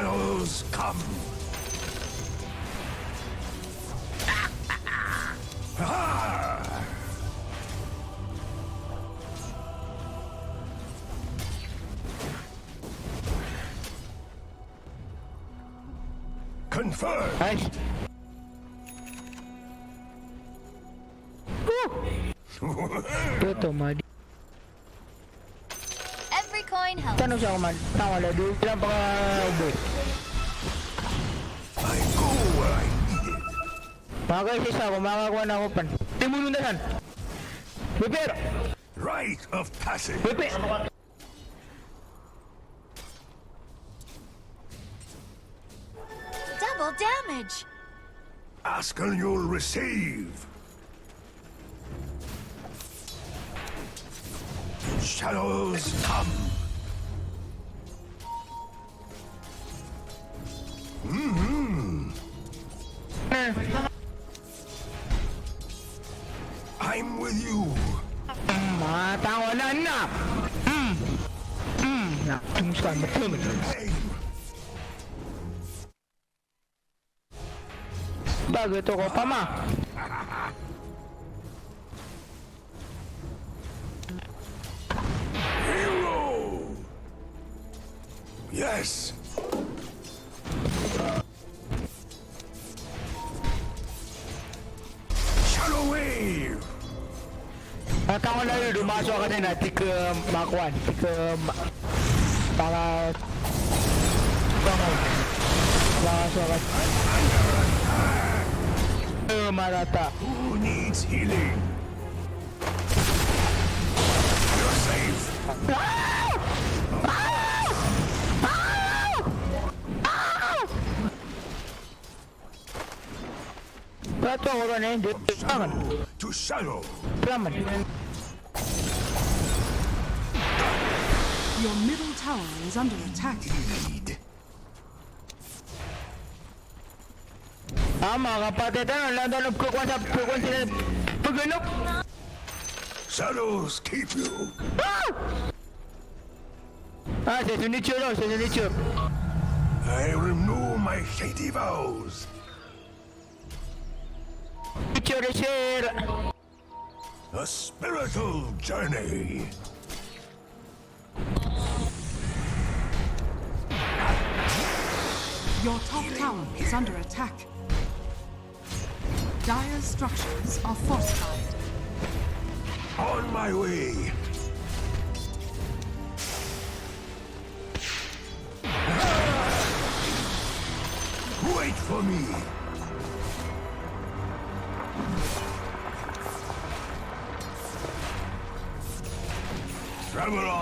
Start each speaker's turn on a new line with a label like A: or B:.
A: Shadows come. Ah! Confirm.
B: Nice. Ito, madi.
C: Every coin helps.
B: Tanong siya kuman. Tama na, di. Ilang pa ka-ubo.
A: I go where I need it.
B: Makakaisa ako, makakakuha na ako pan. Timunundasan. Prepare!
A: Rite of passage.
B: Prepare!
C: Double damage.
A: Ask and you'll receive. Shadows come. I'm with you.
B: Matawanan na! Nakatungsan mo po.
A: Aim.
B: Bago ito ko pa ma.
A: Hero. Yes. Shadow wave.
B: Natawa na yun, dumasok ka din na. Tika makuan. Tika para... Dumasok ka. Marata.
A: Who needs healing? You're safe.
B: Bato ko rin eh. Tangan.
A: To shadow.
B: Tangan.
D: Your middle tower is under attack.
A: Indeed.
B: Mga kapatid, ano lang doon kukuha sa sila pagulok.
A: Shadows keep you.
B: Sa Nature, sa Nature.
A: I renew my shady vows.
B: Nature, share.
A: A spiritual journey.
D: Your top tower is under attack. Dire structures are fortified.
A: On my way. Wait for me. Travel on.